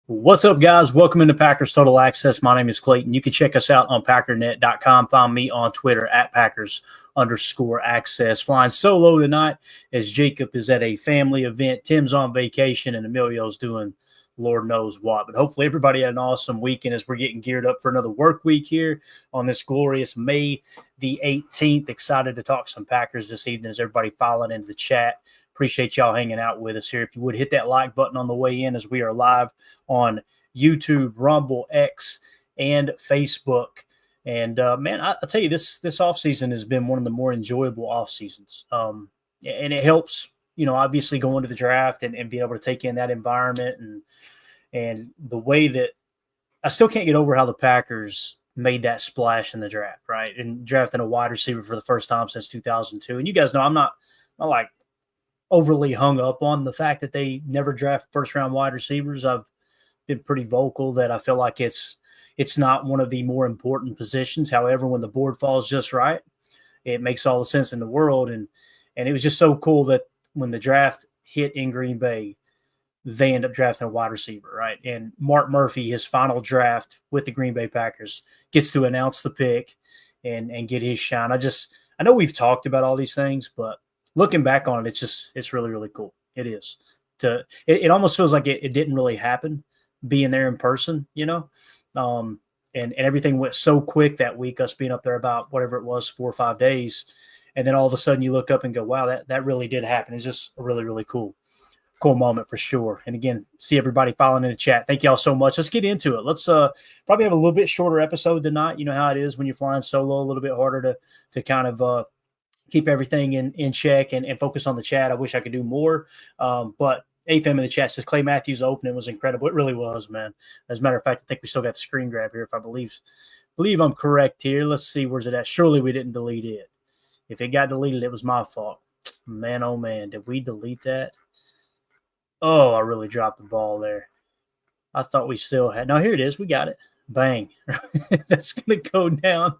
What's up, guys? Welcome into Packers Total Access. My name is Clayton. You can check us out on packernet.com. Find me on Twitter at Packers_access. Flying solo tonight as Jacob is at a family event. Tim's on vacation and Emilio's doing Lord knows what. But hopefully everybody had an awesome weekend as we're getting geared up for another work week here on this glorious May the 18th. Excited to talk some Packers this evening as everybody filing into the chat. Appreciate y'all hanging out with us here. If you would hit that like button on the way in as we are live on YouTube, Rumble, X, and Facebook. And, man, I'll tell you, this offseason has been one of the more enjoyable off seasons. And it helps, obviously going to the draft and being able to take in that environment and the way that I still can't get over how the Packers made that splash in the draft, right? And drafting a wide receiver for the first time since 2002. And you guys know I'm not like overly hung up on the fact that they never draft first-round wide receivers. I've been pretty vocal that I feel like it's not one of the more important positions. However, when the board falls just right, it makes all the sense in the world. And it was just so cool that when the draft hit in Green Bay, they end up drafting a wide receiver, right? And Mark Murphy, his final draft with the Green Bay Packers, gets to announce the pick and get his shine. I know we've talked about all these things, but looking back on it, it's really, really cool. It is. It almost feels like it didn't really happen being there in person, and everything went so quick that week, us being up there about whatever it was, 4 or 5 days. And then all of a sudden you look up and go, wow, that really did happen. It's just a really, really cool moment for sure. And again, see everybody filing in the chat. Thank y'all so much. Let's get into it. Let's probably have a little bit shorter episode tonight. You know how it is when you're flying solo, a little bit harder to kind of keep everything in check and focus on the chat. I wish I could do more. But AFM in the chat says Clay Matthews' opening was incredible. It really was, man. As a matter of fact, I think we still got the screen grab here if I believe I'm correct here. Let's see, where's it at? Surely we didn't delete it. If it got deleted, it was my fault. Man, oh man, did we delete that? Oh, I really dropped the ball there. I thought we still had. No, here it is. We got it. Bang. That's going to go down.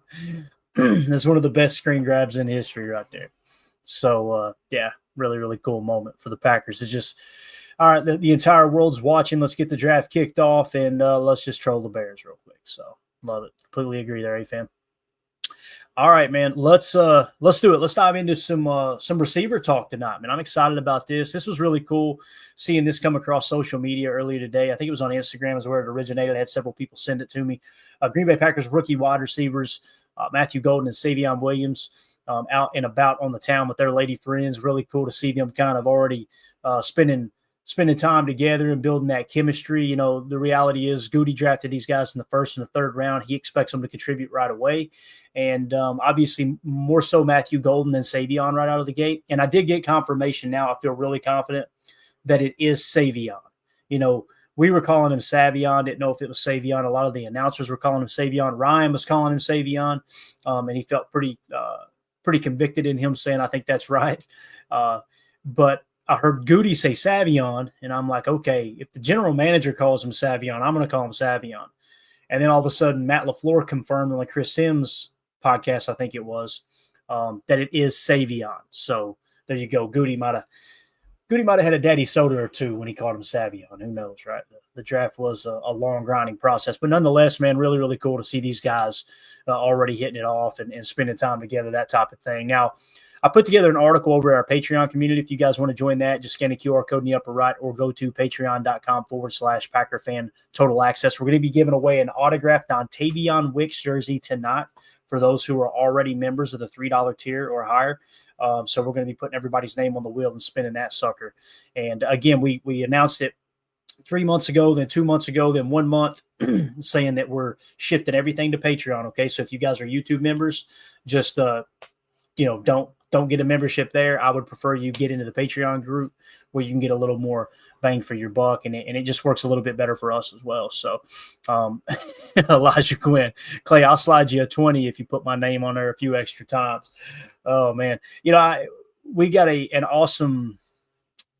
That's one of the best screen grabs in history right there. So, yeah, really, really cool moment for the Packers. It's just, all right, the entire world's watching. Let's get the draft kicked off, and let's just troll the Bears real quick. So, love it. Completely agree there, fam. All right, man, let's do it. Let's dive into some receiver talk tonight, man. I'm excited about this. This was really cool seeing this come across social media earlier today. I think it was on Instagram is where it originated. I had several people send it to me. Green Bay Packers rookie wide receivers, Matthew Golden and Savion Williams, out and about on the town with their lady friends. Really cool to see them kind of already spending time together and building that chemistry. The reality is Goody drafted these guys in the first and the third round. He expects them to contribute right away. And obviously more so Matthew Golden than Savion right out of the gate. And I did get confirmation now. I feel really confident that it is Savion. We were calling him Savion. Didn't know if it was Savion. A lot of the announcers were calling him Savion. Ryan was calling him Savion. And he felt pretty convicted in him saying, I think that's right. But I heard Goody say Savion, and I'm like, okay, if the general manager calls him Savion, I'm going to call him Savion. And then all of a sudden, Matt LaFleur confirmed on the Chris Sims podcast, I think it was, that it is Savion. So there you go. Goody might have had a daddy soda or two when he called him Savion. Who knows, right? The draft was a long, grinding process. But nonetheless, man, really, really cool to see these guys already hitting it off and spending time together, that type of thing. Now, I put together an article over at our Patreon community. If you guys want to join that, just scan the QR code in the upper right or go to patreon.com/PackerFan Total Access. We're going to be giving away an autographed Dontavion Wicks jersey tonight for those who are already members of the $3 tier or higher. So we're going to be putting everybody's name on the wheel and spinning that sucker. And again, we announced it 3 months ago, then 2 months ago, then 1 month, saying that we're shifting everything to Patreon. Okay, so if you guys are YouTube members, just don't get a membership there. I would prefer you get into the Patreon group where you can get a little more bang for your buck, and it just works a little bit better for us as well. So, Elijah Quinn, Clay, I'll slide you a 20 if you put my name on there a few extra times. Oh man, we got an awesome,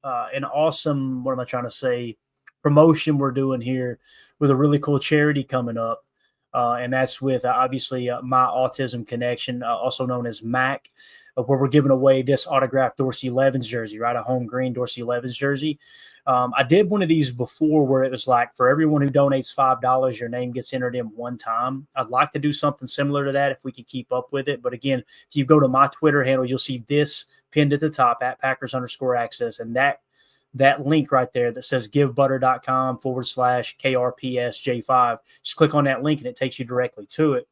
what am I trying to say? Promotion we're doing here with a really cool charity coming up. And that's with obviously My Autism Connection, also known as MAC. where we're giving away this autographed Dorsey Levens jersey, right? A home green Dorsey Levens jersey. I did one of these before where it was like for everyone who donates $5, your name gets entered in one time. I'd like to do something similar to that if we can keep up with it. But again, if you go to my Twitter handle, you'll see this pinned at the top at Packers_access. And that link right there that says givebutter.com/KRPSJ5. Just click on that link and it takes you directly to it.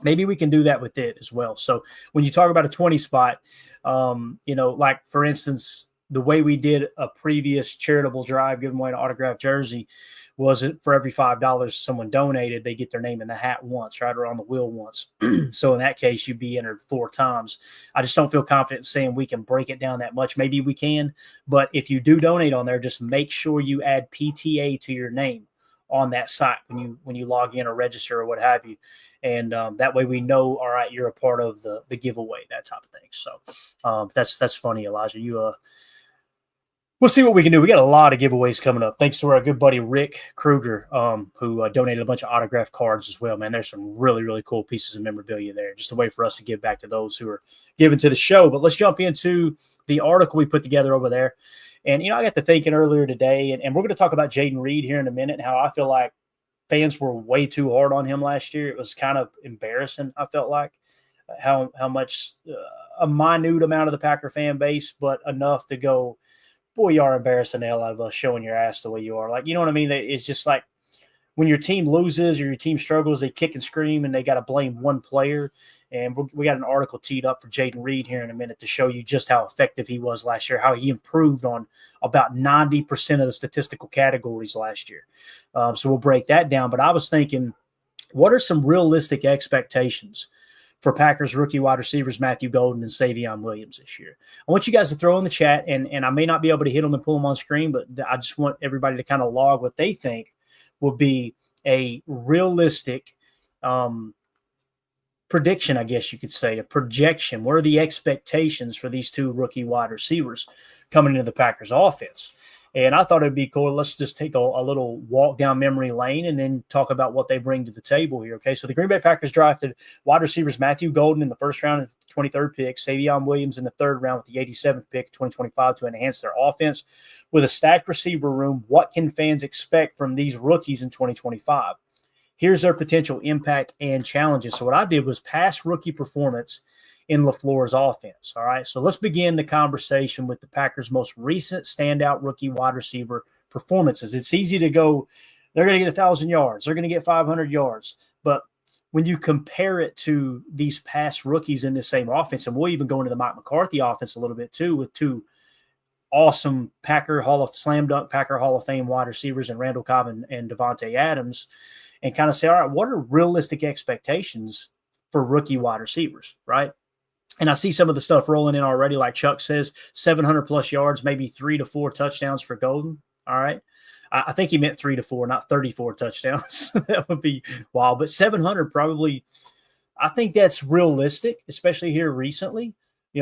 Maybe we can do that with it as well. So when you talk about a 20 spot, like for instance, the way we did a previous charitable drive giving away an autographed jersey was it for every $5 someone donated, they get their name in the hat once, right, or on the wheel once. So in that case, you'd be entered 4 times. I just don't feel confident in saying we can break it down that much. Maybe we can, but if you do donate on there, just make sure you add PTA to your name on that site when you log in or register or what have you. And that way we know, all right, you're a part of the giveaway, that type of thing. So that's funny, Elijah. We'll see what we can do. We got a lot of giveaways coming up. Thanks to our good buddy Rick Kruger, who donated a bunch of autographed cards as well, man. There's some really, really cool pieces of memorabilia there. Just a way for us to give back to those who are giving to the show. But let's jump into the article we put together over there. And, I got to thinking earlier today, and we're going to talk about Jayden Reed here in a minute, and how I feel like fans were way too hard on him last year. It was kind of embarrassing, I felt like, how much a minute amount of the Packer fan base, but enough to go, boy, you are embarrassing the hell out of us showing your ass the way you are. Like, you know what I mean? It's just like when your team loses or your team struggles, they kick and scream and they got to blame one player. And we got an article teed up for Jayden Reed here in a minute to show you just how effective he was last year, how he improved on about 90% of the statistical categories last year. So we'll break that down. But I was thinking, what are some realistic expectations for Packers rookie wide receivers Matthew Golden and Savion Williams this year? I want you guys to throw in the chat, and I may not be able to hit them and pull them on screen, but I just want everybody to kind of log what they think will be a realistic prediction, I guess you could say, a projection. What are the expectations for these two rookie wide receivers coming into the Packers offense? And I thought it'd be cool. Let's just take a little walk down memory lane and then talk about what they bring to the table here. Okay, so the Green Bay Packers drafted wide receivers Matthew Golden in the first round, the 23rd pick, Savion Williams in the third round with the 87th pick, 2025, to enhance their offense. With a stacked receiver room, what can fans expect from these rookies in 2025? Here's their potential impact and challenges. So what I did was past rookie performance in LaFleur's offense. All right, so let's begin the conversation with the Packers' most recent standout rookie wide receiver performances. It's easy to go, they're going to get 1,000 yards, they're going to get 500 yards. But when you compare it to these past rookies in the same offense, and we'll even go into the Mike McCarthy offense a little bit too, with two awesome slam dunk Packer Hall of Fame wide receivers in Randall Cobb and Davante Adams, and kind of say, all right, what are realistic expectations for rookie wide receivers, right? And I see some of the stuff rolling in already, like Chuck says, 700-plus yards, maybe 3 to 4 touchdowns for Golden. All right. I think he meant 3 to 4, not 34 touchdowns. That would be wild. But 700 probably, I think that's realistic, especially here recently.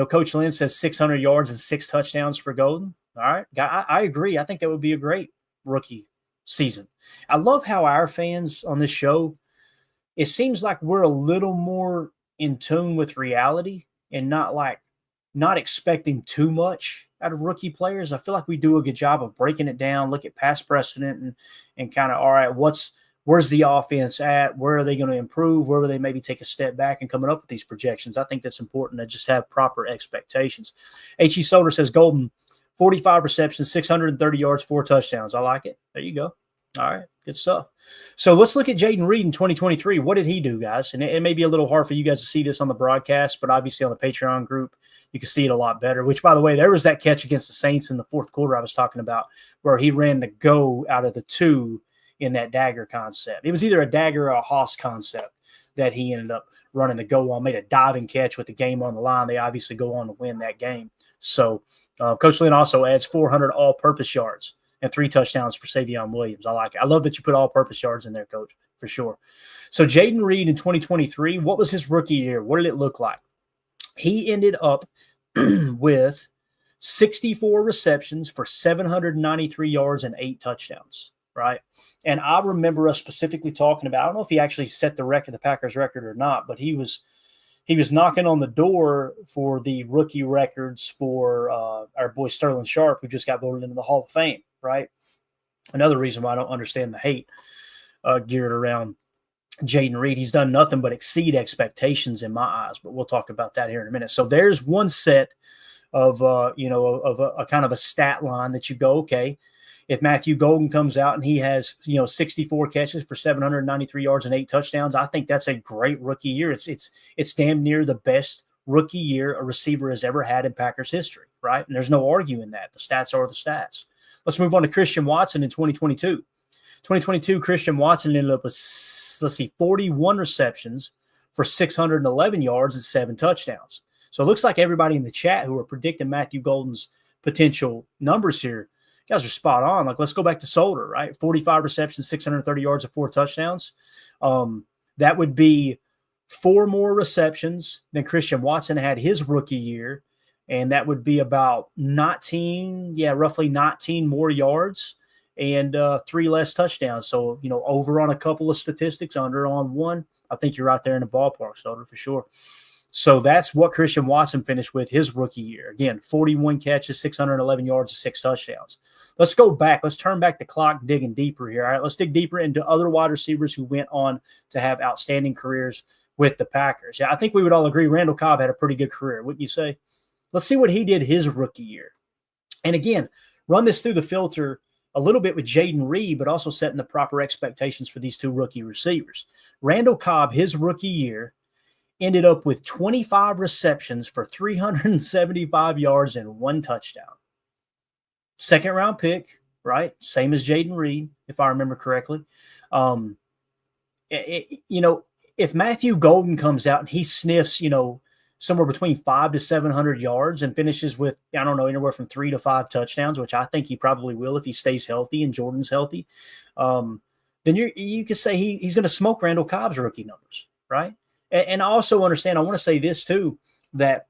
Coach Lynn says 600 yards and 6 touchdowns for Golden. All right. I agree. I think that would be a great rookie season. I love how our fans on this show, it seems like we're a little more in tune with reality and not expecting too much out of rookie players. I feel like we do a good job of breaking it down, look at past precedent and kind of, all right, where's the offense at? Where are they going to improve? Where will they maybe take a step back and coming up with these projections? I think that's important to just have proper expectations. H.E. Soder says Golden, 45 receptions, 630 yards, 4 touchdowns. I like it. There you go. All right, good stuff. So let's look at Jayden Reed in 2023. What did he do, guys? And it may be a little hard for you guys to see this on the broadcast, but obviously on the Patreon group, you can see it a lot better, which, by the way, there was that catch against the Saints in the fourth quarter I was talking about where he ran the go out of the 2 in that dagger concept. It was either a dagger or a Haas concept that he ended up running the go on, made a diving catch with the game on the line. They obviously go on to win that game. So Coach Lynn also adds 400 all-purpose yards and 3 touchdowns for Savion Williams. I like it. I love that you put all-purpose yards in there, Coach, for sure. So Jayden Reed in 2023, what was his rookie year? What did it look like? He ended up with 64 receptions for 793 yards and 8 touchdowns, right? And I remember us specifically talking about, I don't know if he actually set the Packers record or not, but he he was knocking on the door for the rookie records for our boy Sterling Sharp, who just got voted into the Hall of Fame, right? Another reason why I don't understand the hate geared around Jayden Reed. He's done nothing but exceed expectations in my eyes, but we'll talk about that here in a minute. So there's one set of, a kind of a stat line that you go, okay, if Matthew Golden comes out and he has, 64 catches for 793 yards and 8 touchdowns, I think that's a great rookie year. It's damn near the best rookie year a receiver has ever had in Packers history, right? And there's no arguing that. The stats are the stats. Let's move on to Christian Watson in 2022. 2022, Christian Watson ended up with, 41 receptions for 611 yards and 7 touchdowns. So it looks like everybody in the chat who are predicting Matthew Golden's potential numbers here, guys are spot on. Like, let's go back to Solder, right? 45 receptions, 630 yards, and 4 touchdowns. That would be 4 more receptions than Christian Watson had his rookie year, and that would be about roughly 19 more yards and 3 less touchdowns. So, over on a couple of statistics, under on one. I think you're right there in the ballpark, Solder, for sure. So that's what Christian Watson finished with his rookie year. Again, 41 catches, 611 yards, and 6 touchdowns. Let's go back. Let's turn back the clock, digging deeper here. All right, let's dig deeper into other wide receivers who went on to have outstanding careers with the Packers. Yeah, I think we would all agree Randall Cobb had a pretty good career, wouldn't you say? Let's see what he did his rookie year. And again, run this through the filter a little bit with Jayden Reed, but also setting the proper expectations for these 2 rookie receivers. Randall Cobb, his rookie year, ended up with 25 receptions for 375 yards and 1 touchdown. Second round pick, right? Same as Jayden Reed, if I remember correctly. If Matthew Golden comes out and he sniffs, somewhere between 500 to 700 yards and finishes with, anywhere from 3 to 5 touchdowns, which I think he probably will if he stays healthy and Jordan's healthy, then you could say he's going to smoke Randall Cobb's rookie numbers, right? And I also understand, I want to say this too, that,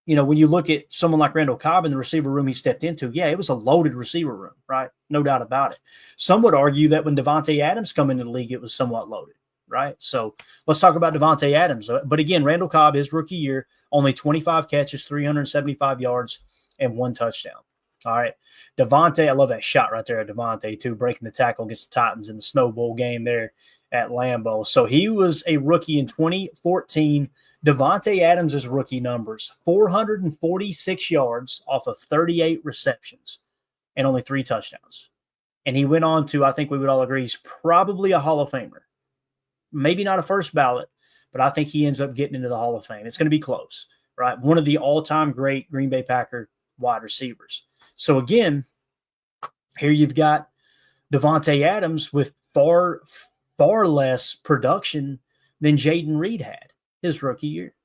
when you look at someone like Randall Cobb in the receiver room he stepped into, it was a loaded receiver room, right? No doubt about it. Some would argue that when Davante Adams come into the league, it was somewhat loaded, right? So let's talk about Davante Adams. But again, Randall Cobb, his rookie year, only 25 catches, 375 yards, and 1 touchdown. All right. Davante, I love that shot right there at Davante too, breaking the tackle against the Titans in the Snow Bowl game there at Lambeau. So he was a rookie in 2014. Davante Adams' rookie numbers, 446 yards off of 38 receptions and only 3 touchdowns. And he went on to, I think we would all agree, he's probably a Hall of Famer. Maybe not a first ballot, but I think he ends up getting into the Hall of Fame. It's going to be close, right? One of the all-time great Green Bay Packer wide receivers. So again, here you've got Davante Adams with far less production than Jayden Reed had his rookie year,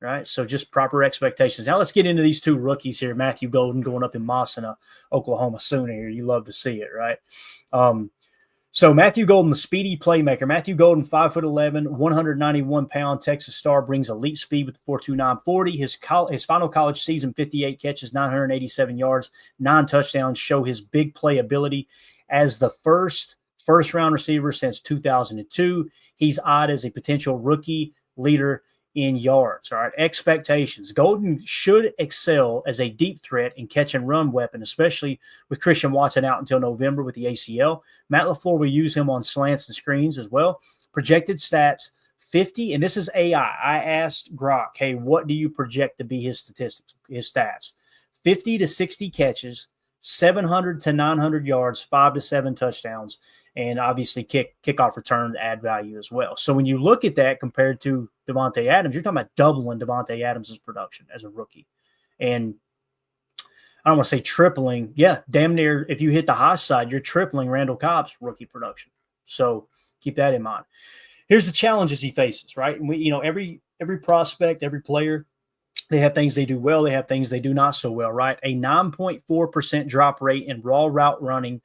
right? So just proper expectations. Now let's get into these 2 rookies here. Matthew Golden going up in Massena, Oklahoma Sooner here. You love to see it, right? So Matthew Golden, the speedy playmaker. Matthew Golden, 5'11", 191-pound Texas star, brings elite speed with the 4.29 40. His final college season, 58 catches, 987 yards, 9 touchdowns, show his big play ability. As the first-round receiver since 2002, he's eyed as a potential rookie leader in yards. All right, expectations. Golden should excel as a deep threat and catch and run weapon, especially with Christian Watson out until November with the ACL. Matt LaFleur will use him on slants and screens as well. Projected stats, 50, and this is AI. I asked Grok, hey, what do you project to be his statistics, his stats? 50 to 60 catches, 700 to 900 yards, 5 to 7 touchdowns, and obviously kickoff return to add value as well. So when you look at that compared to Davante Adams, you're talking about doubling Davante Adams' production as a rookie. And I don't want to say tripling. Yeah, damn near, if you hit the high side, you're tripling Randall Cobb's rookie production. So keep that in mind. Here's the challenges he faces, right? And every prospect, every player, they have things they do well. They have things they do not so well, right? A 9.4% drop rate in raw route running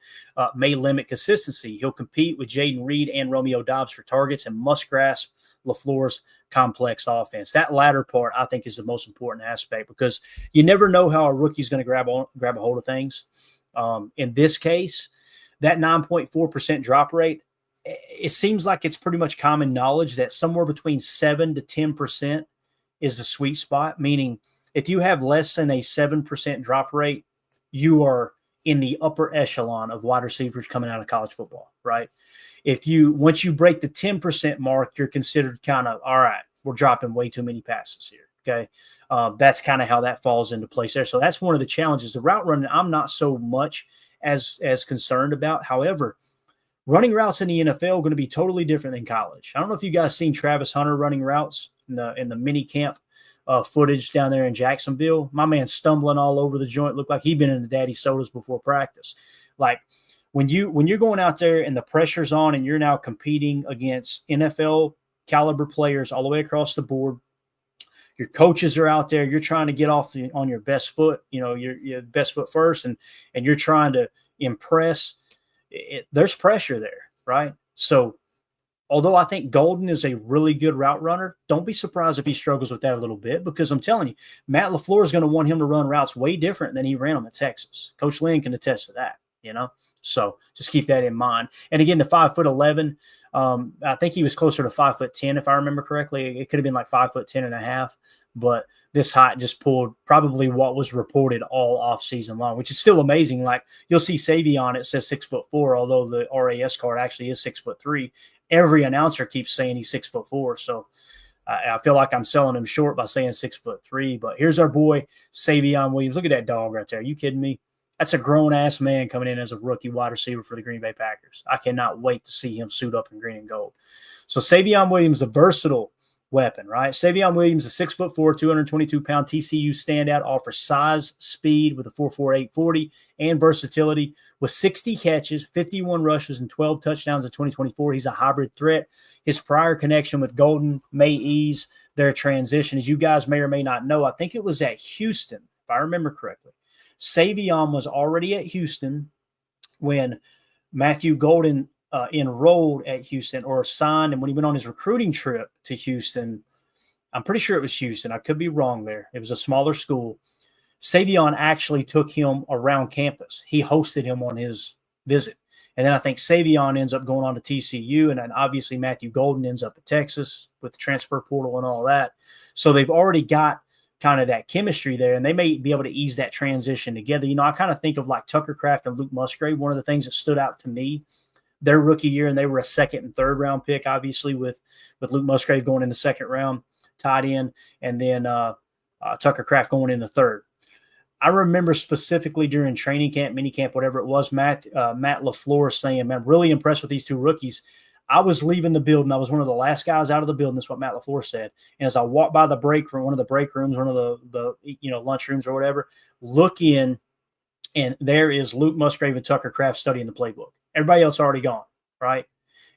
may limit consistency. He'll compete with Jayden Reed and Romeo Doubs for targets and must grasp LaFleur's complex offense. That latter part, I think, is the most important aspect because you never know how a rookie's going to grab a hold of things. In this case, that 9.4% drop rate, it seems like it's pretty much common knowledge that somewhere between 7 to 10% is the sweet spot, meaning if you have less than a 7% drop rate, you are in the upper echelon of wide receivers coming out of college football, right? Once you break the 10% mark, you're considered kind of, all right, we're dropping way too many passes here. Okay. That's kind of how that falls into place there. So that's one of the challenges. The route running, I'm not so much as concerned about. However, running routes in the NFL are going to be totally different than college. I don't know if you guys seen Travis Hunter running routes in the mini camp footage down there in Jacksonville. My man stumbling all over the joint, looked like he'd been in the daddy sodas before practice. Like when you're going out there and the pressure's on and you're now competing against NFL caliber players all the way across the board, your coaches are out there, you're trying to get off on your best foot, your best foot first, and you're trying to impress. There's pressure there, right? So although I think Golden is a really good route runner, don't be surprised if he struggles with that a little bit, because I'm telling you, Matt LaFleur is going to want him to run routes way different than he ran them at Texas. Coach Lynn can attest to that, So just keep that in mind. And again, the 5'11", I think he was closer to 5'10", if I remember correctly. It could have been like 5'10.5", but this height just pulled probably what was reported all off season long, which is still amazing. Like you'll see Savion, it says 6'4", although the RAS card actually is 6'3". Every announcer keeps saying he's 6'4", so I feel like I'm selling him short by saying 6'3". But here's our boy Savion Williams. Look at that dog right there. Are you kidding me? That's a grown-ass man coming in as a rookie wide receiver for the Green Bay Packers. I cannot wait to see him suit up in green and gold. So Savion Williams, a versatile weapon, right? Savion Williams, a 6'4", 222-pound TCU standout, offers size, speed with a 4.48 40, and versatility. With 60 catches, 51 rushes, and 12 touchdowns in 2024, he's a hybrid threat. His prior connection with Golden may ease their transition. As you guys may or may not know, I think it was at Houston, if I remember correctly. Savion was already at Houston when Matthew Golden enrolled at Houston or signed, and when he went on his recruiting trip to Houston, I'm pretty sure it was Houston. I could be wrong there. It was a smaller school. Savion actually took him around campus. He hosted him on his visit. And then I think Savion ends up going on to TCU, and then obviously Matthew Golden ends up at Texas with the transfer portal and all that. So they've already got kind of that chemistry there, and they may be able to ease that transition together. I kind of think of like Tucker Kraft and Luke Musgrave. One of the things that stood out to me their rookie year, and they were a second and third round pick, obviously, with Luke Musgrave going in the second round, tight end, and then Tucker Kraft going in the third. I remember specifically during training camp, mini camp, whatever it was, Matt LaFleur saying, man, I'm really impressed with these two rookies. I was leaving the building. I was one of the last guys out of the building. That's what Matt LaFleur said. And as I walked by the break room, one of the break rooms, one of the lunch rooms or whatever, look in, and there is Luke Musgrave and Tucker Kraft studying the playbook. Everybody else already gone, right?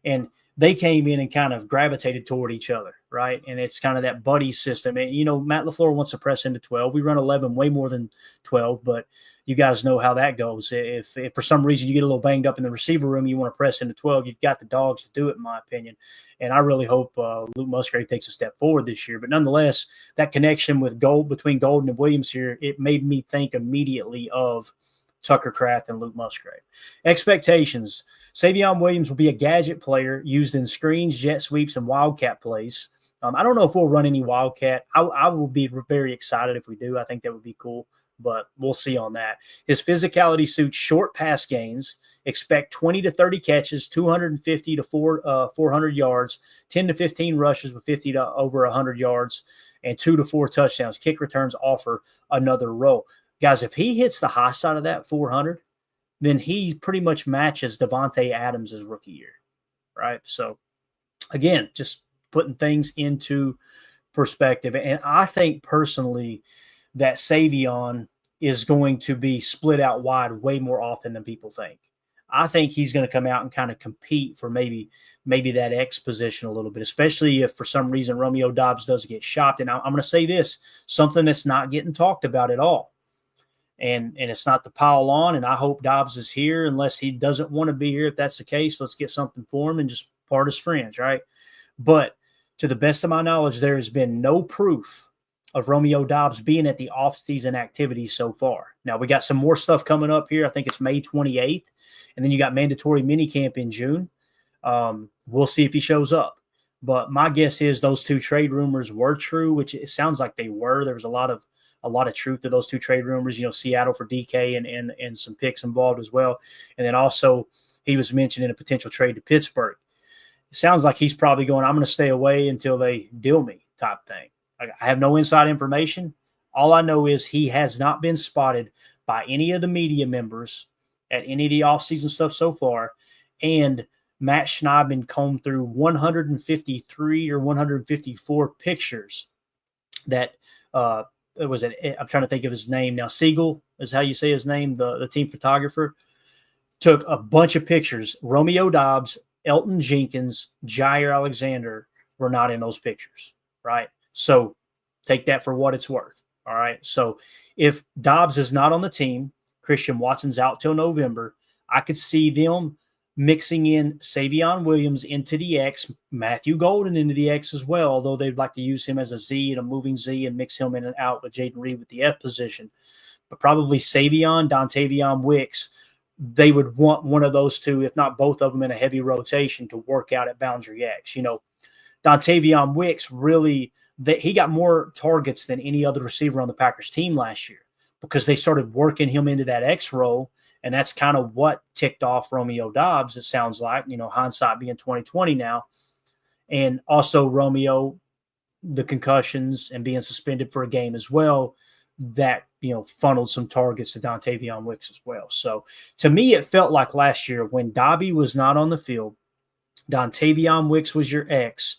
And they came in and kind of gravitated toward each other, right? And it's kind of that buddy system. And, Matt LaFleur wants to press into 12. We run 11 way more than 12, but you guys know how that goes. If for some reason you get a little banged up in the receiver room, you want to press into 12, you've got the dogs to do it, in my opinion. And I really hope Luke Musgrave takes a step forward this year. But nonetheless, that connection between Golden and Williams here, it made me think immediately of Tucker Kraft and Luke Musgrave. Expectations. Savion Williams will be a gadget player used in screens, jet sweeps, and wildcat plays. I don't know if we'll run any wildcat. I will be very excited if we do. I think that would be cool, but we'll see on that. His physicality suits short pass gains. Expect 20 to 30 catches, 250 to 400 yards, 10 to 15 rushes with 50 to over 100 yards, and 2 to 4 touchdowns. Kick returns offer another role. Guys, if he hits the high side of that 400, then he pretty much matches Devontae Adams' rookie year, right? So, again, just putting things into perspective. And I think personally that Savion is going to be split out wide way more often than people think. I think he's going to come out and kind of compete for maybe that X position a little bit, especially if for some reason Romeo Doubs does get shopped. And I'm going to say this, something that's not getting talked about at all. And it's not to pile on, and I hope Doubs is here unless he doesn't want to be here. If that's the case, let's get something for him and just part as friends, right? But to the best of my knowledge, there has been no proof of Romeo Doubs being at the off-season activities so far. Now, we got some more stuff coming up here. I think it's May 28th, and then you got mandatory minicamp in June. We'll see if he shows up. But my guess is those two trade rumors were true, which it sounds like they were. There was a lot of truth to those two trade rumors. Seattle for DK and some picks involved as well. And then also he was mentioning a potential trade to Pittsburgh. It sounds like he's probably going, I'm going to stay away until they deal me type thing. I have no inside information. All I know is he has not been spotted by any of the media members at any of the offseason stuff so far. And Matt Schneidman combed through 153 or 154 pictures that it was I'm trying to think of his name now. Siegel is how you say his name, the team photographer. Took a bunch of pictures. Romeo Doubs, Elton Jenkins, Jair Alexander were not in those pictures, right? So take that for what it's worth, all right? So if Doubs is not on the team, Christian Watson's out till November, I could see them mixing in Savion Williams into the X, Matthew Golden into the X as well, although they'd like to use him as a Z and a moving Z and mix him in and out with Jayden Reed with the F position. But probably Savion, Dontavion Wicks, they would want one of those two, if not both of them, in a heavy rotation to work out at boundary X. Dontavion Wicks really he got more targets than any other receiver on the Packers team last year because they started working him into that X role, and that's kind of what ticked off Romeo Doubs, it sounds like, hindsight being 2020 now. And also Romeo, the concussions and being suspended for a game as well, that funneled some targets to Dontavion Wicks as well. So to me, it felt like last year when Dobby was not on the field, Dontavion Wicks was your X,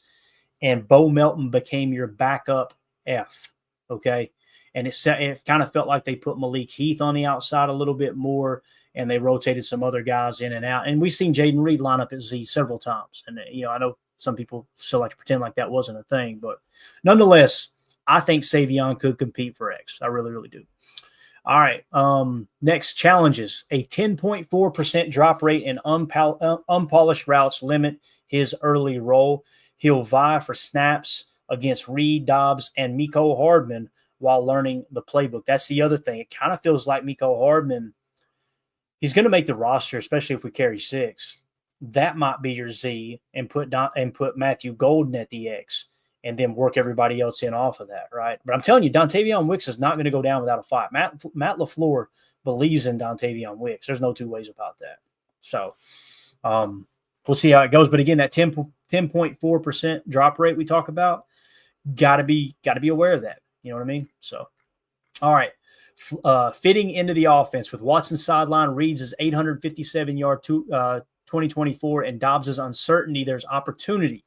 and Bo Melton became your backup F. Okay, and it kind of felt like they put Malik Heath on the outside a little bit more, and they rotated some other guys in and out. And we've seen Jayden Reed line up at Z several times, and I know some people still like to pretend like that wasn't a thing, but nonetheless, I think Savion could compete for X. I really, really do. All right. Next challenges. A 10.4% drop rate in unpolished routes limit his early role. He'll vie for snaps against Reed, Doubs, and Mecole Hardman while learning the playbook. That's the other thing. It kind of feels like Mecole Hardman, he's going to make the roster, especially if we carry 6. That might be your Z and put Matthew Golden at the X, and then work everybody else in off of that, right? But I'm telling you, Dontavion Wicks is not going to go down without a fight. Matt LaFleur believes in Dontavion Wicks. There's no two ways about that. So we'll see how it goes. But again, that 10.4% drop rate we talk about, got to be aware of that. You know what I mean? So, all right. Fitting into the offense with Watson's sideline, Reed's 857-yard 2024, and Dobbs' uncertainty, there's opportunity.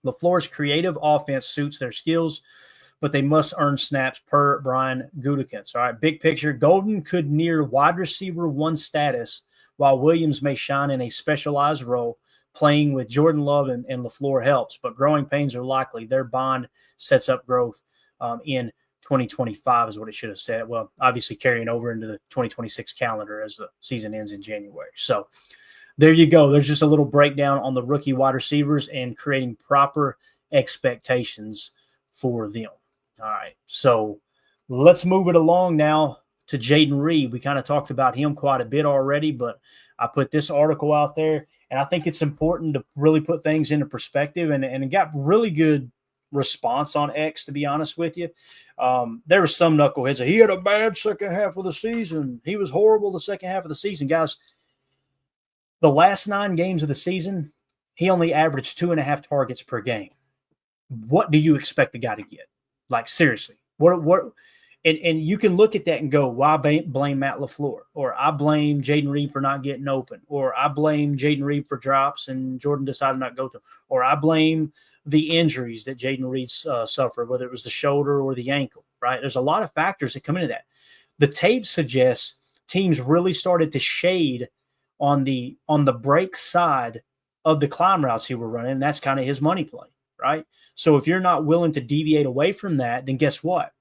LaFleur's creative offense suits their skills, but they must earn snaps per Brian Gutekunst. All right, big picture. Golden could near wide receiver 1 status, while Williams may shine in a specialized role. Playing with Jordan Love and LaFleur helps, but growing pains are likely. Their bond sets up growth in 2025 is what it should have said. Well, obviously carrying over into the 2026 calendar as the season ends in January. So there you go. There's just a little breakdown on the rookie wide receivers and creating proper expectations for them. All right, so let's move it along now to Jayden Reed. We kind of talked about him quite a bit already, but I put this article out there, and I think it's important to really put things into perspective, and it got really good response on X, to be honest with you. There were some knuckleheads that he had a bad second half of the season. He was horrible the second half of the season. Guys, the last 9 games of the season, he only averaged 2.5 targets per game. What do you expect the guy to get? Like, seriously. What? And you can look at that and go, why blame Matt LaFleur? Or I blame Jayden Reed for not getting open. Or I blame Jayden Reed for drops and Jordan decided not to go to. Or I blame the injuries that Jayden Reed suffered, whether it was the shoulder or the ankle, right? There's a lot of factors that come into that. The tape suggests teams really started to shade on the break side of the climb routes he were running. That's kind of his money play, right? So if you're not willing to deviate away from that, then guess what?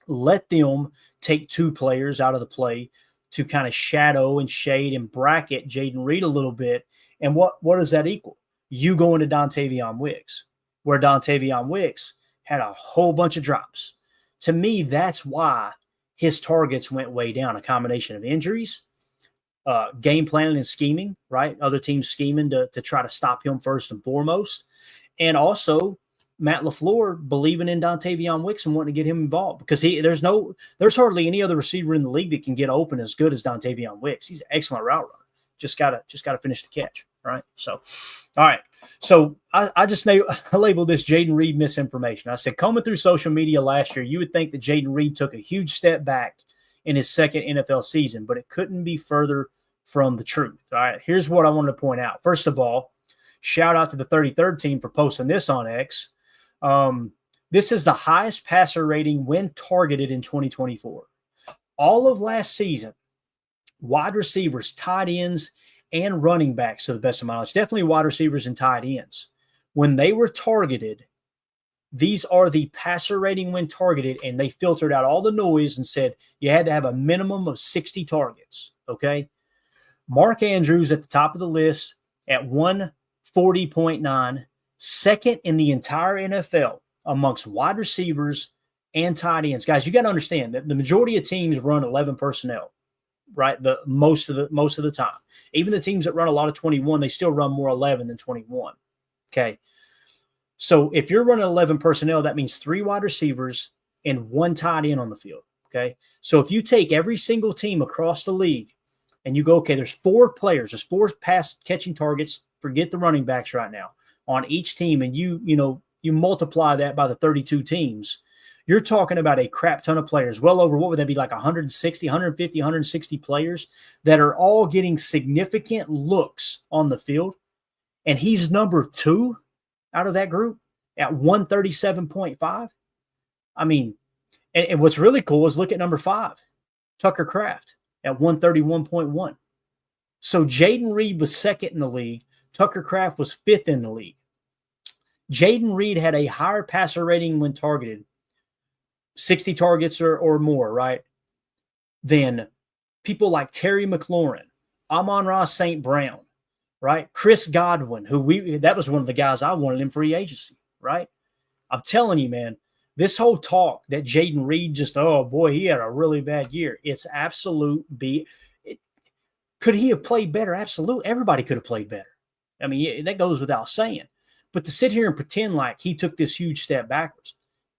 Let them take 2 players out of the play to kind of shadow and shade and bracket Jayden Reed a little bit. And what does that equal? You go into Dontavion Wicks, where Dontavion Wicks had a whole bunch of drops. To me, that's why his targets went way down. A combination of injuries, game planning and scheming, right? Other teams scheming to try to stop him first and foremost. And also Matt LaFleur believing in Dontavion Wicks and wanting to get him involved because there's hardly any other receiver in the league that can get open as good as Dontavion Wicks. He's an excellent route runner. Just gotta finish the catch, right? So, all right. So I just labeled this Jayden Reed misinformation. I said, coming through social media last year, you would think that Jayden Reed took a huge step back in his second NFL season, but it couldn't be further from the truth. All right. Here's what I wanted to point out. First of all, shout out to the 33rd team for posting this on X. This is the highest passer rating when targeted in 2024. All of last season, wide receivers, tight ends, and running backs, to the best of my knowledge, definitely wide receivers and tight ends. When they were targeted, these are the passer rating when targeted, and they filtered out all the noise and said you had to have a minimum of 60 targets, okay? Mark Andrews at the top of the list at 140.9, second in the entire NFL amongst wide receivers and tight ends. Guys, you got to understand that the majority of teams run 11 personnel, right? The most of the time. Even the teams that run a lot of 21, they still run more 11 than 21. Okay. So if you're running 11 personnel, that means 3 wide receivers and 1 tight end on the field. Okay. So if you take every single team across the league and you go, okay, there's 4 players, there's 4 pass catching targets, forget the running backs right now, on each team, and you multiply that by the 32 teams, you're talking about a crap ton of players, well over, what would that be, like 160, 150, 160 players that are all getting significant looks on the field. And he's number 2 out of that group at 137.5. I mean, and what's really cool is look at number 5, Tucker Kraft at 131.1. So Jayden Reed was second in the league. Tucker Kraft was 5th in the league. Jayden Reed had a higher passer rating when targeted, 60 targets or more, right, than people like Terry McLaurin, Amon-Ra St. Brown, right, Chris Godwin, that was one of the guys I wanted in free agency, right? I'm telling you, man, this whole talk that Jayden Reed just, oh, boy, he had a really bad year, it's absolute B. Could he have played better? Absolutely. Everybody could have played better. I mean, that goes without saying. But to sit here and pretend like he took this huge step backwards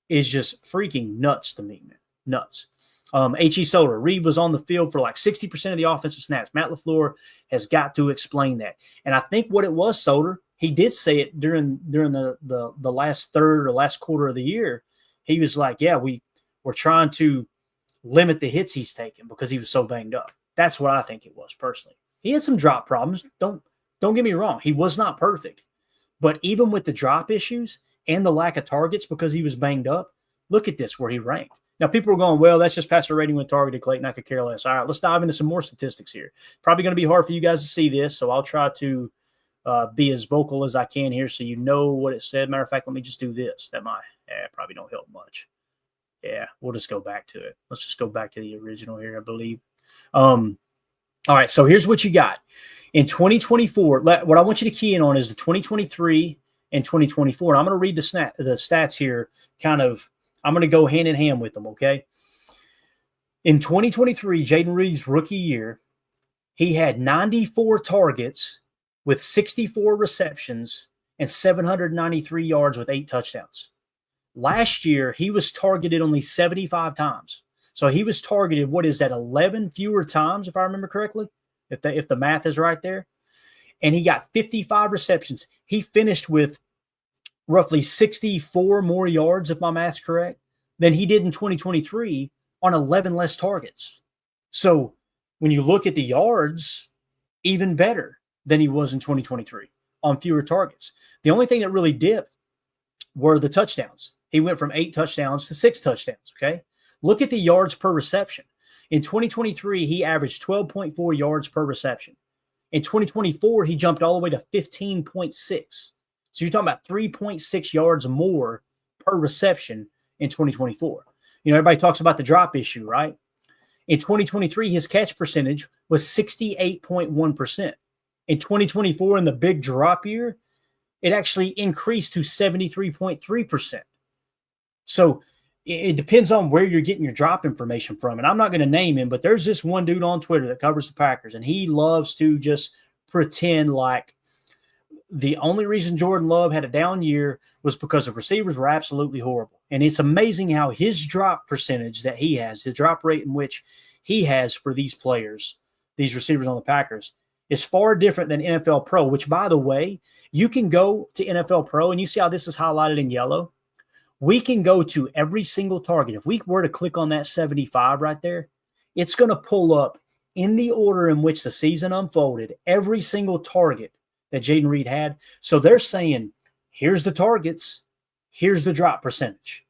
is just freaking nuts to me, man. Nuts. H.E. Soder, Reed was on the field for like 60% of the offensive snaps. Matt LaFleur has got to explain that. And I think what it was, Soder, he did say it during the last third or last quarter of the year. He was like, yeah, we're trying to limit the hits he's taking because he was so banged up. That's what I think it was personally. He had some drop problems. Don't get me wrong. He was not perfect. But even with the drop issues and the lack of targets because he was banged up, look at this where he ranked. Now, people are going, well, that's just passer rating when targeted, Clayton. I could care less. All right, let's dive into some more statistics here. Probably going to be hard for you guys to see this, so I'll try to be as vocal as I can here so you know what it said. Matter of fact, let me just do this. That might probably don't help much. Yeah, we'll just go back to it. Let's just go back to the original here, I believe. All right, so here's what you got. In 2024, what I want you to key in on is the 2023 and 2024. And I'm going to read the stats here kind of. I'm going to go hand in hand with them, okay? In 2023, Jayden Reed's rookie year, he had 94 targets with 64 receptions and 793 yards with 8 touchdowns. Last year, he was targeted only 75 times. So he was targeted, 11 fewer times, if I remember correctly, if the math is right there. And he got 55 receptions. He finished with roughly 64 more yards, if my math's correct, than he did in 2023 on 11 less targets. So when you look at the yards, even better than he was in 2023 on fewer targets. The only thing that really dipped were the touchdowns. He went from 8 touchdowns to 6 touchdowns, okay? Look at the yards per reception. In 2023, he averaged 12.4 yards per reception. In 2024, he jumped all the way to 15.6. So you're talking about 3.6 yards more per reception in 2024. Everybody talks about the drop issue, right? In 2023, his catch percentage was 68.1%. In 2024, in the big drop year, it actually increased to 73.3%. So it depends on where you're getting your drop information from. And I'm not going to name him, but there's this one dude on Twitter that covers the Packers, and he loves to just pretend like the only reason Jordan Love had a down year was because the receivers were absolutely horrible. And it's amazing how his drop percentage that he has, his drop rate in which he has for these players, these receivers on the Packers, is far different than NFL Pro, which, by the way, you can go to NFL Pro, and you see how this is highlighted in yellow. We can go to every single target. If we were to click on that 75 right there, it's going to pull up in the order in which the season unfolded, every single target that Jayden Reed had. So they're saying, here's the targets, here's the drop percentage.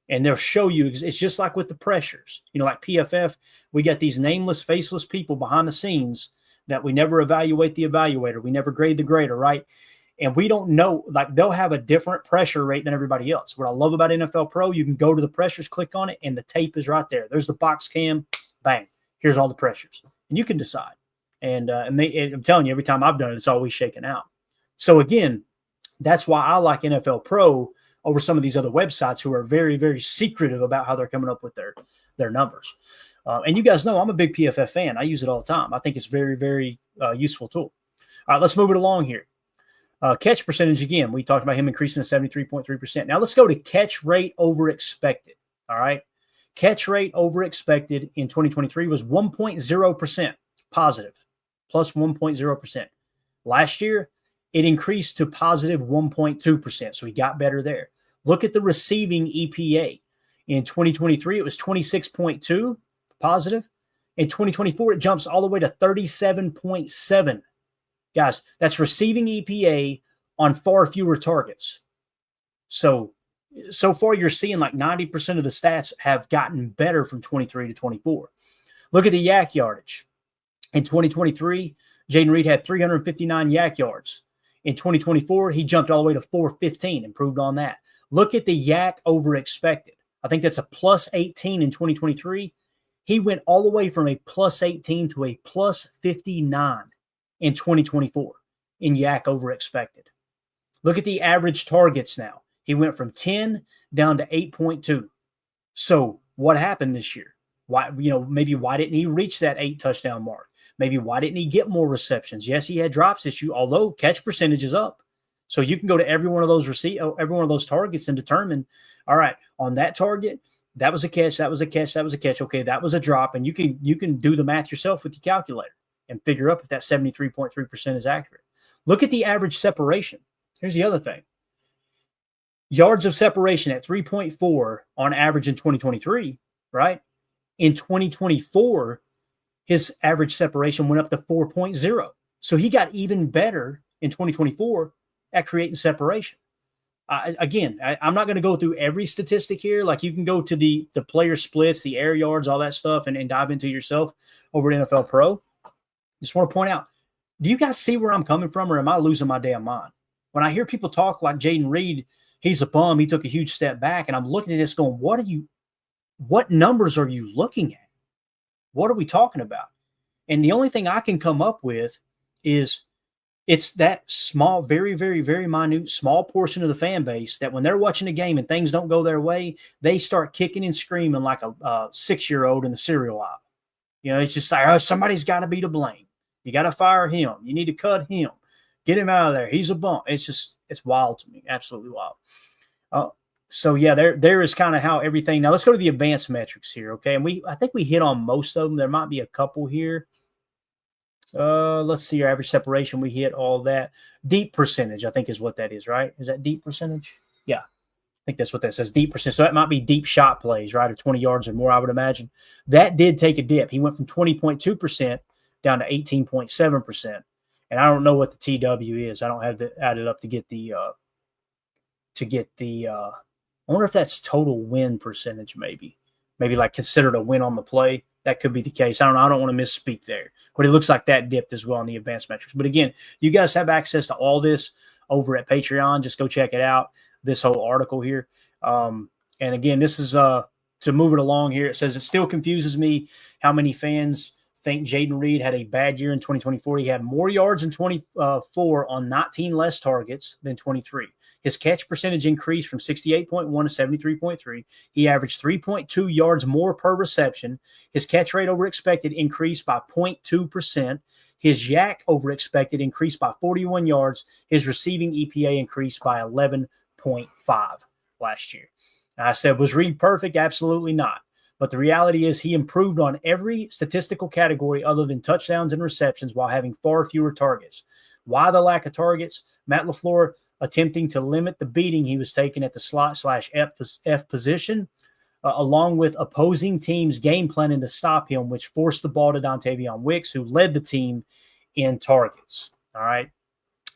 And they'll show you, it's just like with the pressures. You know, like PFF, we got these nameless, faceless people behind the scenes that we never evaluate the evaluator. We never grade the grader, right? And we don't know, like they'll have a different pressure rate than everybody else. What I love about NFL Pro, you can go to the pressures, click on it, and the tape is right there. There's the box cam, bang, here's all the pressures. And you can decide. And I'm telling you, every time I've done it, it's always shaken out. So again, that's why I like NFL Pro over some of these other websites who are very, very secretive about how they're coming up with their numbers. And you guys know I'm a big PFF fan. I use it all the time. I think it's very, very useful tool. All right, let's move it along here. Catch percentage, again, we talked about him increasing to 73.3%. Now let's go to catch rate over expected. All right. Catch rate over expected in 2023 was 1.0% positive, plus 1.0%. Last year, it increased to positive 1.2%. So he got better there. Look at the receiving EPA. In 2023, it was 26.2 positive. In 2024, it jumps all the way to 37.7. Guys, that's receiving EPA on far fewer targets. So far you're seeing like 90% of the stats have gotten better from 23 to 24. Look at the yak yardage. In 2023, Jayden Reed had 359 yak yards. In 2024, he jumped all the way to 415, improved on that. Look at the yak over expected. I think that's a plus 18 in 2023. He went all the way from a plus 18 to a plus 59 in 2024 in yak over expected. Look at the average targets now. He went from 10 down to 8.2. So what happened this year? Why didn't he reach that 8 touchdown mark? Maybe why didn't he get more receptions? Yes, he had drops issue, although catch percentage is up. So you can go to every one of those targets and determine, all right, on that target, that was a catch, that was a catch, that was a catch. Okay, that was a drop. And you can do the math yourself with your calculator and figure up if that 73.3% is accurate. Look at the average separation. Here's the other thing. Yards of separation at 3.4 on average in 2023, right? In 2024, his average separation went up to 4.0. So he got even better in 2024 at creating separation. I'm not going to go through every statistic here. Like you can go to the player splits, the air yards, all that stuff, and dive into yourself over at NFL Pro. Just want to point out, do you guys see where I'm coming from, or am I losing my damn mind? When I hear people talk like Jayden Reed, he's a bum, he took a huge step back, and I'm looking at this going, what numbers are you looking at? What are we talking about? And the only thing I can come up with is it's that small, very, very, very minute, small portion of the fan base that when they're watching a game and things don't go their way, they start kicking and screaming like a 6-year-old in the cereal aisle. You know, it's just like, oh, somebody's got to be to blame. You got to fire him. You need to cut him. Get him out of there. He's a bum. It's wild to me. Absolutely wild. So yeah, there is kind of how everything. Now let's go to the advanced metrics here. Okay. And I think we hit on most of them. There might be a couple here. Let's see your average separation. We hit all that. Deep percentage, I think is what that is, right? Is that deep percentage? Yeah. I think that's what that says, deep percentage. So that might be deep shot plays, right? Of 20 yards or more, I would imagine. That did take a dip. He went from 20.2% down to 18.7%. And I don't know what the TW is. I don't have it added up to get the I wonder if that's total win percentage, maybe like considered a win on the play. That could be the case. I don't want to misspeak there, but it looks like that dipped as well in the advanced metrics. But again, you guys have access to all this over at Patreon. Just go check it out, this whole article here. And again, this is to move it along here. It says it still confuses me how many fans think Jayden Reed had a bad year in 2024. He had more yards in 24 on 19 less targets than 23. His catch percentage increased from 68.1 to 73.3. He averaged 3.2 yards more per reception. His catch rate over expected increased by 0.2%. His yak over expected increased by 41 yards. His receiving EPA increased by 11.5 last year. And I said, was Reed perfect? Absolutely not. But the reality is he improved on every statistical category other than touchdowns and receptions while having far fewer targets. Why the lack of targets? Matt LaFleur attempting to limit the beating he was taking at the slot/F position, along with opposing teams game planning to stop him, which forced the ball to Dontavion Wicks, who led the team in targets. All right.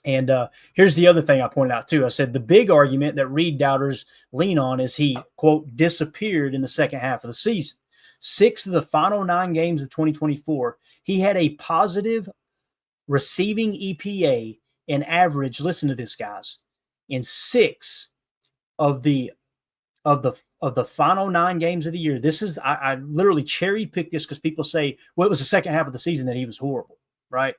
And here's the other thing I pointed out, too. I said the big argument that Reed doubters lean on is he, quote, disappeared in the second half of the season. 6 of the final 9 games of 2024, he had a positive receiving EPA and average, listen to this, guys, in 6 of the final 9 games of the year. This is, I literally cherry picked this because people say, well, it was the second half of the season that he was horrible, right?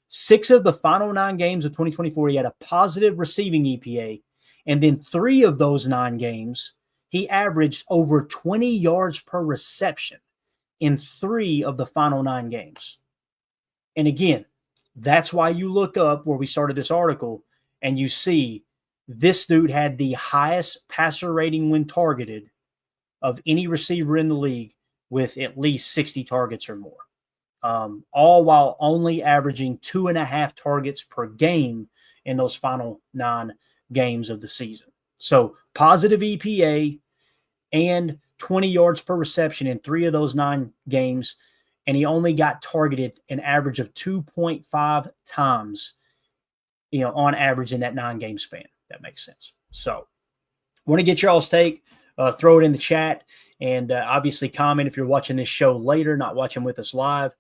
6 of the final 9 games of 2024, he had a positive receiving EPA. And then 3 of those 9 games, he averaged over 20 yards per reception in 3 of the final 9 games. And again, that's why you look up where we started this article and you see this dude had the highest passer rating when targeted of any receiver in the league with at least 60 targets or more. All while only averaging 2.5 targets per game in those final 9 games of the season. So positive EPA and 20 yards per reception in 3 of those 9 games. And he only got targeted an average of 2.5 times, on average in that 9-game span. That makes sense. So want to get your all's take. Throw it in the chat and obviously comment if you're watching this show later, not watching with us live.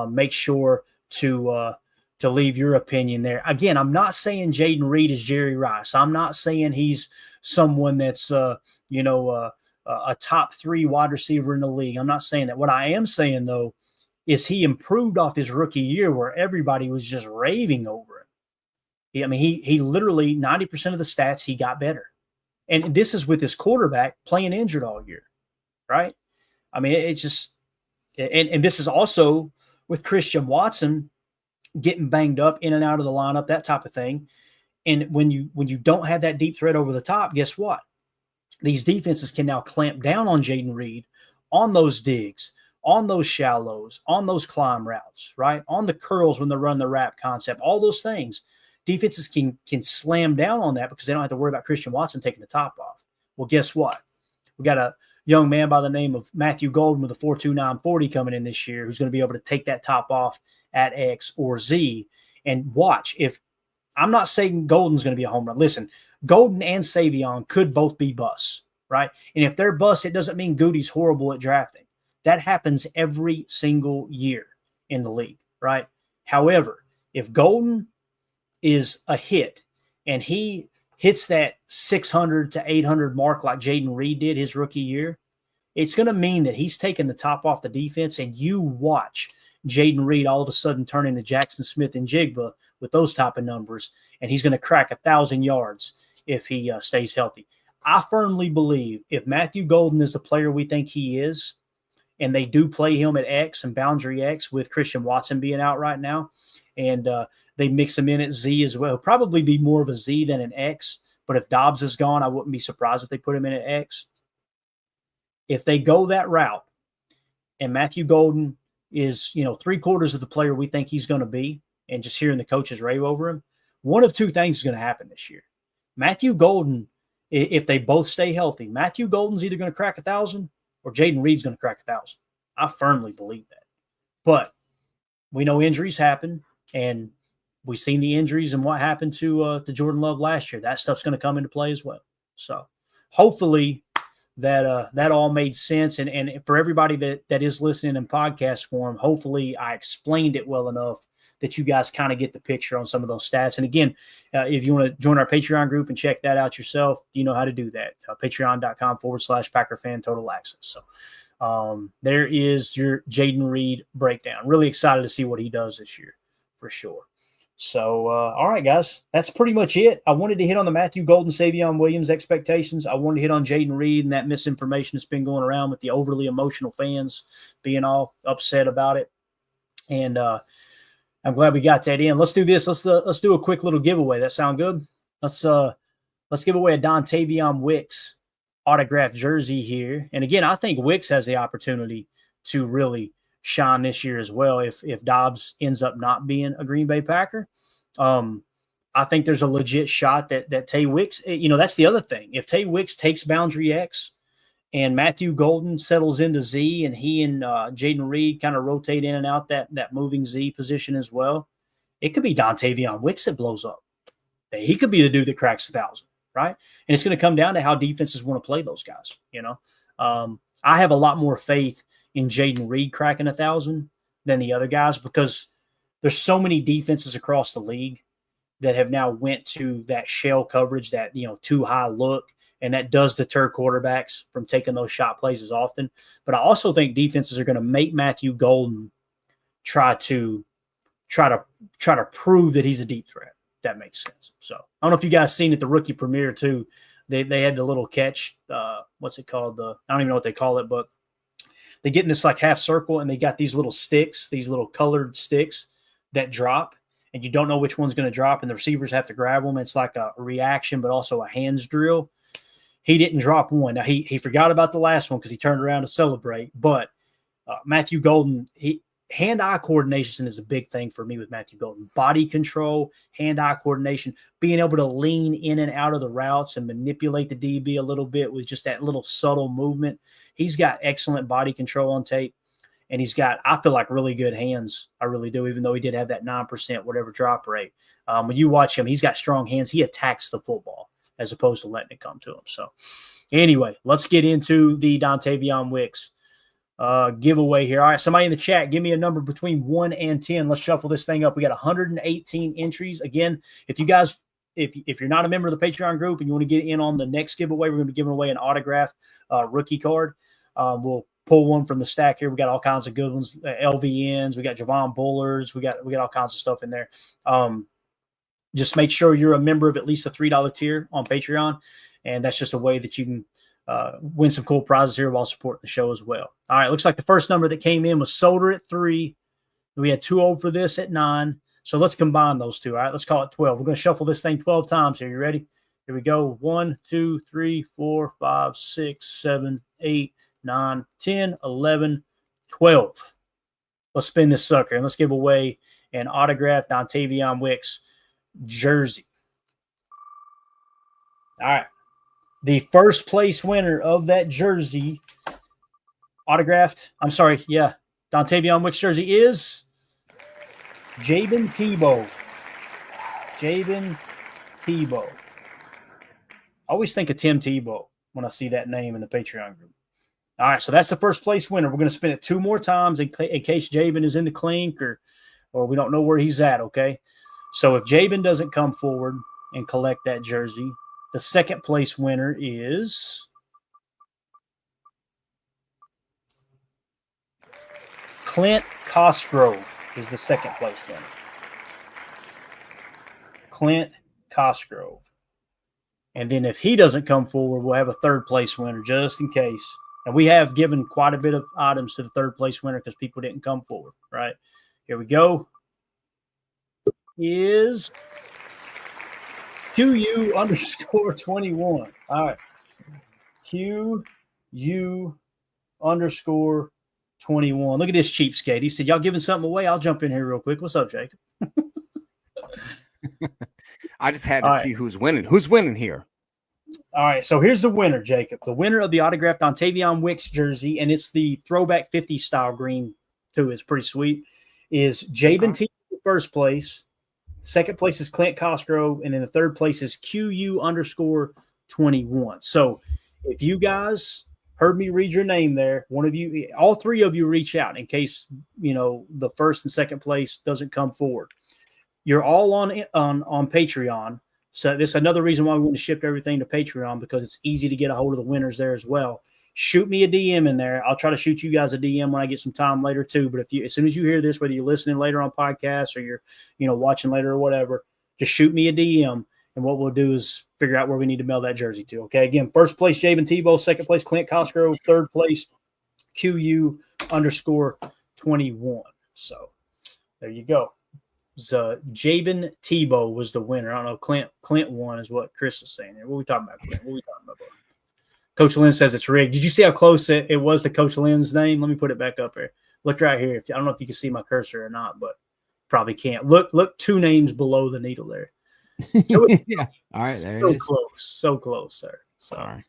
Make sure to leave your opinion there. Again, I'm not saying Jayden Reed is Jerry Rice. I'm not saying he's someone that's a top 3 wide receiver in the league. I'm not saying that. What I am saying, though, is he improved off his rookie year where everybody was just raving over him. I mean, he literally 90% of the stats, he got better. And this is with his quarterback playing injured all year, right? I mean, it's just – and this is also with Christian Watson getting banged up in and out of the lineup, that type of thing. And when you don't have that deep threat over the top, guess what? These defenses can now clamp down on Jayden Reed, on those digs, on those shallows, on those climb routes, right? On the curls when they run the wrap concept, all those things. Defenses can slam down on that because they don't have to worry about Christian Watson taking the top off. Well, guess what? We got a young man by the name of Matthew Golden with a 4.29 40 coming in this year who's going to be able to take that top off at X or Z. And watch, if I'm not saying Golden's going to be a home run. Listen, Golden and Savion could both be busts, right? And if they're busts, it doesn't mean Goody's horrible at drafting. That happens every single year in the league, right? However, if Golden is a hit and he hits that 600 to 800 mark like Jayden Reed did his rookie year, it's going to mean that he's taking the top off the defense, and you watch Jayden Reed all of a sudden turn into Jackson Smith-Njigba with those type of numbers, and he's going to crack 1,000 yards if he stays healthy. I firmly believe if Matthew Golden is the player we think he is, and they do play him at X and boundary X with Christian Watson being out right now, and they mix him in at Z as well. It'll probably be more of a Z than an X, but if Dobbs is gone, I wouldn't be surprised if they put him in at X. If they go that route and Matthew Golden is, 3/4 of the player we think he's going to be, and just hearing the coaches rave over him, one of two things is going to happen this year. Matthew Golden, if they both stay healthy, Matthew Golden's either going to crack 1,000 or Jayden Reed's going to crack 1,000. I firmly believe that. But we know injuries happen, and we've seen the injuries and what happened to Jordan Love last year. That stuff's going to come into play as well. So hopefully that all made sense. And for everybody that is listening in podcast form, hopefully I explained it well enough that you guys kind of get the picture on some of those stats. And again, if you want to join our Patreon group and check that out yourself, you know how to do that. Patreon.com/PackerFan Total Access. So There is your Jayden Reed breakdown. Really excited to see what he does this year for sure. So, all right, guys, that's pretty much it. I wanted to hit on the Matthew Golden, Savion Williams expectations. I wanted to hit on Jayden Reed and that misinformation that's been going around with the overly emotional fans being all upset about it. And I'm glad we got that in. Let's do this. Let's do a quick little giveaway. That sound good? Let's give away a Dontavion Wicks autographed jersey here. And again, I think Wicks has the opportunity to really shine this year as well if Dobbs ends up not being a Green Bay Packer. I think there's a legit shot that Tay Wicks, that's the other thing. If Tay Wicks takes boundary X and Matthew Golden settles into Z and he and Jayden Reed kind of rotate in and out that moving Z position as well, it could be Dontavion Wicks that blows up. He could be the dude that cracks 1,000, right? And it's going to come down to how defenses want to play those guys, I have a lot more faith in Jayden Reed cracking 1,000 than the other guys because there's so many defenses across the league that have now went to that shell coverage, that, too high look, and that does deter quarterbacks from taking those shot plays as often. But I also think defenses are going to make Matthew Golden try to prove that he's a deep threat. If that makes sense. So I don't know if you guys seen at the rookie premiere too. They had the little catch. What's it called? I don't even know what they call it, but they get in this like half circle and they got these little sticks, these little colored sticks that drop, and you don't know which one's going to drop, and the receivers have to grab them. It's like a reaction, but also a hands drill. He didn't drop one. Now he forgot about the last one because he turned around to celebrate. But Matthew Golden, hand-eye coordination is a big thing for me with Matthew Golden. Body control, hand-eye coordination, being able to lean in and out of the routes and manipulate the DB a little bit with just that little subtle movement. He's got excellent body control on tape, and he's got, I feel like, really good hands. I really do, even though he did have that 9% whatever drop rate. When you watch him, he's got strong hands. He attacks the football as opposed to letting it come to him. So anyway, let's get into the Dontavion Wicks giveaway here. All right, somebody in the chat, give me a number between 1 and 10. Let's shuffle this thing up. We got 118 entries. Again, if you guys, if you're not a member of the Patreon group and you want to get in on the next giveaway, we're going to be giving away an autographed rookie card. We'll pull one from the stack here. We got all kinds of good ones, LVNs. We got Javon Bullers. We got all kinds of stuff in there. Just make sure you're a member of at least a $3 tier on Patreon, and that's just a way that you can win some cool prizes here while supporting the show as well. All right, looks like the first number that came in was Solder at 3. We had 2 old for this at 9. So let's combine those two. All right, let's call it 12. We're going to shuffle this thing 12 times here. You ready? Here we go. 1, 2, 3, 4, 5, 6, 7, 8, 9, 10, 11, 12. Let's spin this sucker and let's give away an autographed Dontavion Wicks jersey. All right. The first place winner of that jersey, Dontavion Wicks jersey is Jabin Tebow. Jabin Tebow. I always think of Tim Tebow when I see that name in the Patreon group. All right, so that's the first place winner. We're going to spin it 2 more times in case Jabin is in the clink or we don't know where he's at, okay? So if Jabin doesn't come forward and collect that jersey, the second place winner is Clint Cosgrove is the second place winner. Clint Cosgrove. And then if he doesn't come forward, we'll have a third place winner just in case. And we have given quite a bit of items to the third place winner because people didn't come forward, right? Here we go. Is QU_21. All right. QU_21. Look at this cheapskate. He said, y'all giving something away? I'll jump in here real quick. What's up, Jacob? I just had to see who's winning. Who's winning here? All right, so here's the winner, Jacob. The winner of the autographed Dontavion Wicks jersey, and it's the throwback 50s style green, too. It's pretty sweet, is Jabin T in first place. Second place is Clint Cosgrove, and then the third place is QU_21. So if you guys heard me read your name there, one of you, all 3 of you reach out in case, the first and second place doesn't come forward. You're all on Patreon. So this is another reason why we want to ship everything to Patreon, because it's easy to get a hold of the winners there as well. shoot me a DM in there. I'll try to shoot you guys a DM when I get some time later too. But as soon as you hear this, whether you're listening later on podcasts or you're, watching later or whatever, just shoot me a DM. And what we'll do is figure out where we need to mail that jersey to. Okay. Again, first place, Jabin Tebow, second place, Clint Cosgrove, third place, QU_21. So there you go. Jabin Tebow was the winner. I don't know. Clint won is what Chris is saying here. What are we talking about, Clint? What are we talking about? Coach Lynn says it's rigged. Did you see how close it was to Coach Lynn's name? Let me put it back up here. Look right here. I don't know if you can see my cursor or not, but probably can't. Look 2 names below the needle there. Yeah. All right. There it is. So close, sir. So All right.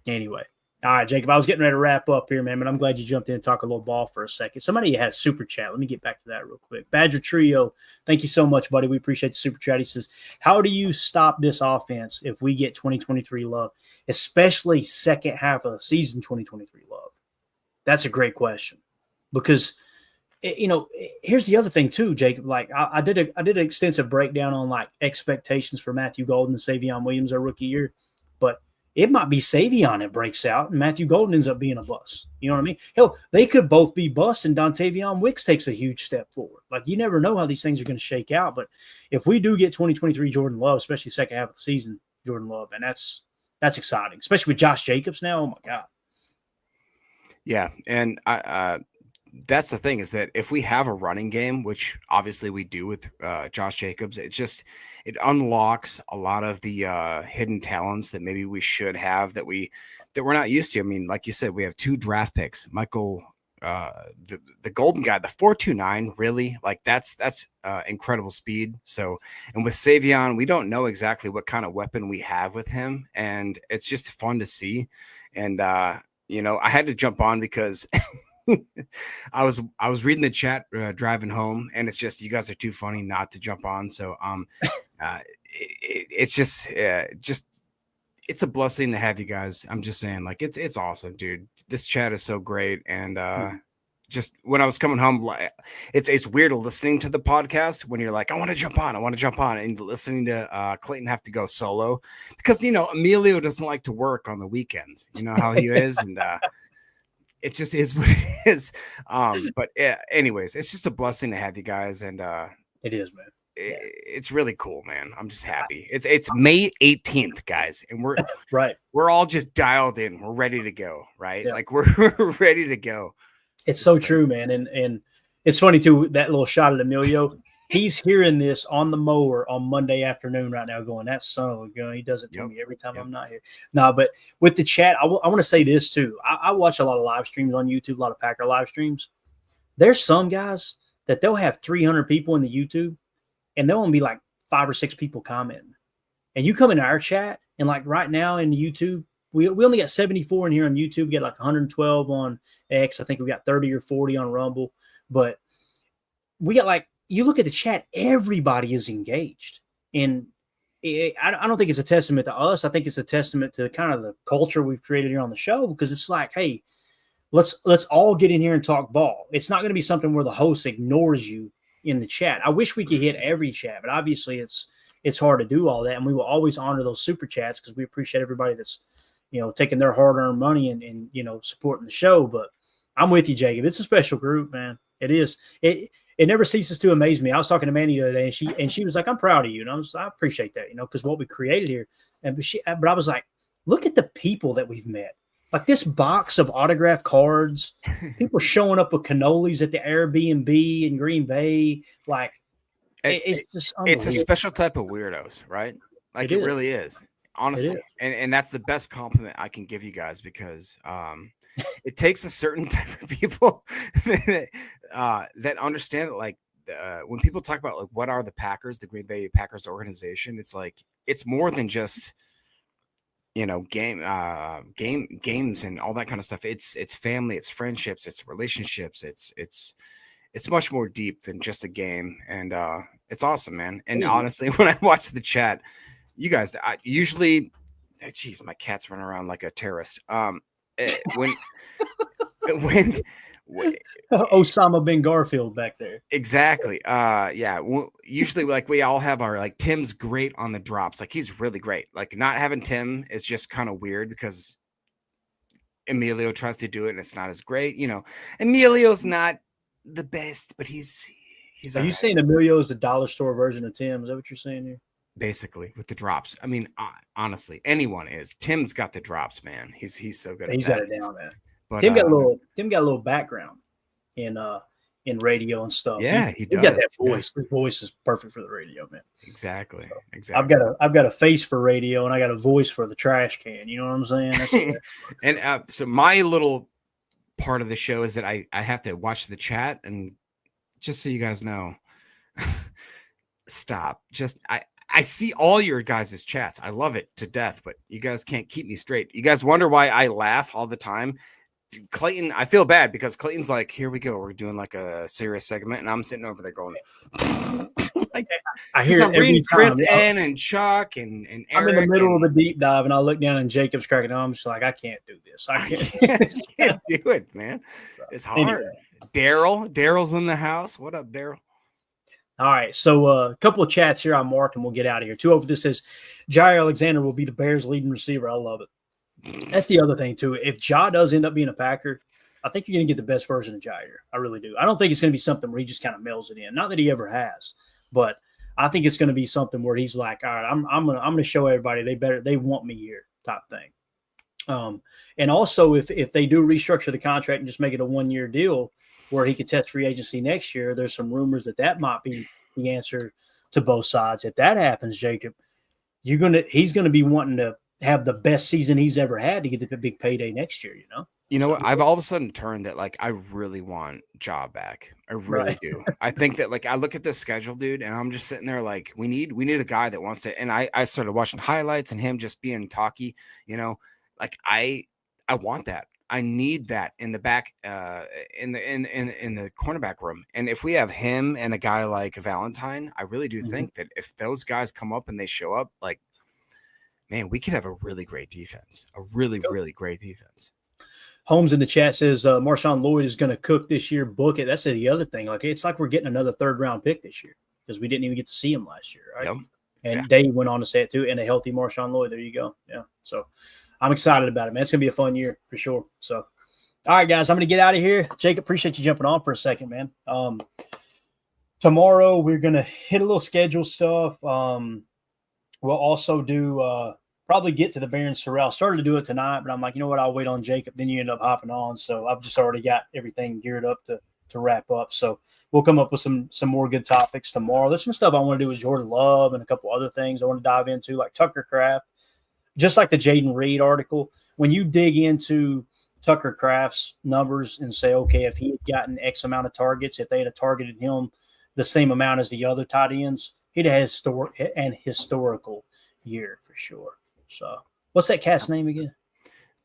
Anyway. All right, Jacob, I was getting ready to wrap up here, man, but I'm glad you jumped in and talk a little ball for a second. Somebody has super chat. Let me get back to that real quick. Badger Trio, thank you so much, buddy. We appreciate the super chat. He says, how do you stop this offense if we get 2023 love, especially second half of the season 2023 love? That's a great question because, here's the other thing too, Jacob. Like I did an extensive breakdown on like expectations for Matthew Golden and Savion Williams our rookie year, but it might be Savion that breaks out and Matthew Golden ends up being a bust. You know what I mean? Hell, they could both be busts and Dontavion Wicks takes a huge step forward. Like you never know how these things are going to shake out. But if we do get 2023 Jordan Love, especially second half of the season, Jordan Love, and that's exciting, especially with Josh Jacobs now. Oh my God. Yeah. And that's the thing is that if we have a running game, which obviously we do with Josh Jacobs, it unlocks a lot of the hidden talents that maybe we should have that we're not used to. I mean, like you said, we have 2 draft picks, Michael, the golden guy, the 4.29, really like that's incredible speed. So, and with Savion, we don't know exactly what kind of weapon we have with him. And it's just fun to see. And, I had to jump on because I was reading the chat driving home, and it's just you guys are too funny not to jump on. So it's just it's a blessing to have you guys. I'm just saying, like it's awesome, dude. This chat is so great, and just when I was coming home, it's weird listening to the podcast when you're like, I want to jump on, and listening to Clayton have to go solo because Emilio doesn't like to work on the weekends. You know how he is, and it just is what it is. But anyways, it's just a blessing to have you guys. And it is, man. It's really cool, man. I'm just happy. It's May 18th, guys. And we're right. We're all just dialed in. We're ready to go. Right. Yeah. Like we're ready to go. It's so true, man. And it's funny too, that little shot at Emilio. He's hearing this on the mower on Monday afternoon right now going, that son of a gun. He does it to me every time I'm not here. No, but with the chat, I want to say this too. I watch a lot of live streams on YouTube, a lot of Packer live streams. There's some guys that they'll have 300 people in the YouTube and there'll only be like 5 or 6 people commenting. And you come into our chat and like right now in the YouTube, we only got 74 in here on YouTube. We got like 112 on X. I think we got 30 or 40 on Rumble. But we got like, you look at the chat, everybody is engaged. And I don't think it's a testament to us. I think it's a testament to kind of the culture we've created here on the show because it's like, hey, let's all get in here and talk ball. It's not going to be something where the host ignores you in the chat. I wish we could hit every chat, but obviously it's hard to do all that. And we will always honor those super chats because we appreciate everybody that's, taking their hard-earned money and supporting the show. But I'm with you, Jacob. It's a special group, man. It is. It never ceases to amaze me. I was talking to Mandy the other day, and she was like, "I'm proud of you," and I appreciate that, because what we created here. But I was like, look at the people that we've met. Like this box of autographed cards, people showing up with cannolis at the Airbnb in Green Bay. Like it's just it's a special type of weirdos, right? Like it really is, honestly. And that's the best compliment I can give you guys because it takes a certain type of people that understand that, like, when people talk about like what are the Packers, the Green Bay Packers organization, it's like it's more than just games and all that kind of stuff. It's family, it's friendships, it's relationships, it's much more deep than just a game, and it's awesome, man. And honestly, when I watch the chat, you guys, I usually, geez, my cat's running around like a terrorist. When Osama bin Garfield back there. Exactly. Yeah. Usually, like we all have our like Tim's great on the drops. Like he's really great. Like not having Tim is just kind of weird because Emilio tries to do it and it's not as great. Emilio's not the best, but he's. Are you saying Emilio is the dollar store version of Tim? Is that what you're saying here? Basically, with the drops. I mean, honestly, anyone is. Tim's got the drops, man. He's so good. He's got it down, man. But Tim got a little background in radio and stuff. Yeah, he does. He got that voice. Yeah. His voice is perfect for the radio, man. Exactly. So Exactly. I've got a face for radio and I got a voice for the trash can. You know what I'm saying? And so my little part of the show is that I have to watch the chat, and just so you guys know, stop. I see all your guys' chats. I love it to death, but you guys can't keep me straight. You guys wonder why I laugh all the time. Clayton, I feel bad because Clayton's like, here we go. We're doing like a serious segment, and I'm sitting over there going, like, I hear it every Chris time. and Chuck and Eric. I'm in the middle of a deep dive, and I look down, and Jacob's cracking on. I'm just like, I can't do this. I can't do it, man. It's hard. Anyway. Daryl's in the house. What up, Daryl? All right, so a couple of chats here I marked, and we'll get out of here. Two over this says, Jair Alexander will be the Bears' leading receiver. I love it. That's the other thing, too. If Ja does end up being a Packer, I think you're going to get the best version of Jair. I really do. I don't think it's going to be something where he just kind of mails it in. Not that he ever has, but I think it's going to be something where he's like, all right, I'm going to show everybody they want me here type thing. And also, if they do restructure the contract and just make it a 1-year deal where he could test free agency next year, there's some rumors that might be the answer to both sides. If that happens, Jacob, he's going to be wanting to have the best season he's ever had to get the big payday next year, You know what? I've all of a sudden turned that, like, I really want Ja back. I really do. I think that, like, I look at this schedule, dude, and I'm just sitting there like, we need a guy that wants to. And I started watching highlights and him just being talky, like I want that. I need that in the back, in the cornerback room. And if we have him and a guy like Valentine, I really do think that if those guys come up and they show up, like, man, we could have a really great defense, really great defense. Holmes in the chat says Marshawn Lloyd is going to cook this year. Book it. That's the other thing. Like, it's like we're getting another 3rd-round pick this year because we didn't even get to see him last year, right? Yep. And Dave went on to say it too. And a healthy Marshawn Lloyd. There you go. Yeah. So I'm excited about it, man. It's going to be a fun year for sure. So, all right, guys, I'm going to get out of here. Jacob, appreciate you jumping on for a second, man. Tomorrow we're going to hit a little schedule stuff. We'll also do probably get to the Baron Sorrell. Started to do it tonight, but I'm like, you know what? I'll wait on Jacob. Then you end up hopping on. So I've just already got everything geared up to wrap up. So we'll come up with some more good topics tomorrow. There's some stuff I want to do with Jordan Love and a couple other things I want to dive into, like Tucker Kraft. Just like the Jaden Reed article, when you dig into Tucker Kraft's numbers and say, okay, if he had gotten X amount of targets, if they had targeted him the same amount as the other tight ends, he'd have an historical year for sure. So what's that cat's name again?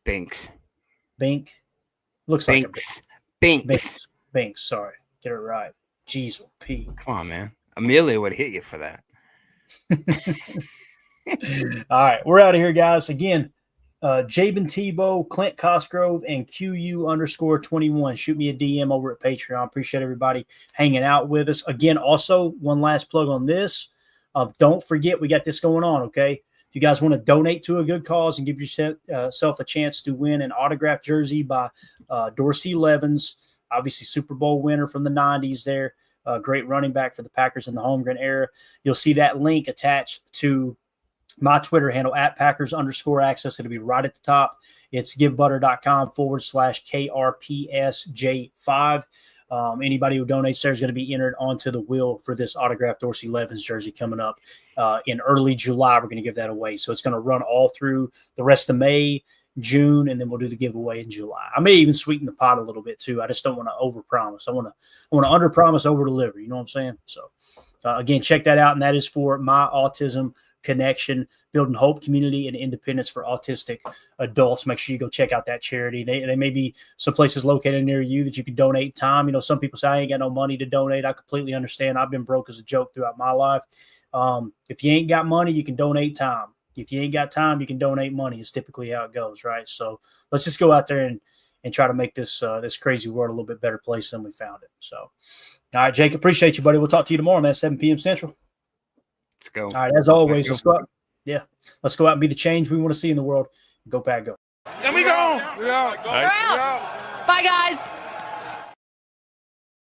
Binks. Bink? Looks Binks. Like Binks. Binks. Sorry. Get it right. Jeez, P. Come on, man. Amelia would hit you for that. All right, we're out of here, guys. Again, Jabin Tebow, Clint Cosgrove, and QU_21. Shoot me a DM over at Patreon. Appreciate everybody hanging out with us. Again, also, one last plug on this. Don't forget, we got this going on, okay? If you guys want to donate to a good cause and give yourself a chance to win an autographed jersey by Dorsey Levens, obviously Super Bowl winner from the 90s there, great running back for the Packers in the Holmgren era. You'll see that link attached to my Twitter handle at Packers_access. It'll be right at the top. It's givebutter.com/KRPSJ5. Anybody who donates there is going to be entered onto the wheel for this autographed Dorsey Levens jersey coming up in early July. We're going to give that away. So it's going to run all through the rest of May, June, and then we'll do the giveaway in July. I may even sweeten the pot a little bit too. I just don't want to overpromise. I want to underpromise, overdeliver. You know what I'm saying? So again, check that out. And that is for My Autism Connection, building hope, community, and independence for autistic adults. Make sure you go check out that charity. They may be some places located near you that you can donate time. Some people say I ain't got no money to donate. I completely understand. I've been broke as a joke throughout my life. If you ain't got money, you can donate time. If you ain't got time, you can donate money. It's typically how it goes, right? So let's just go out there and try to make this crazy world a little bit better place than we found it. So, all right, Jake, appreciate you, buddy. We'll talk to you tomorrow, man, 7 p.m. Central. Let's go. All right, as always, let's go out. Yeah, let's go out and be the change we want to see in the world. Go Pack, go. And we go. Bye, guys.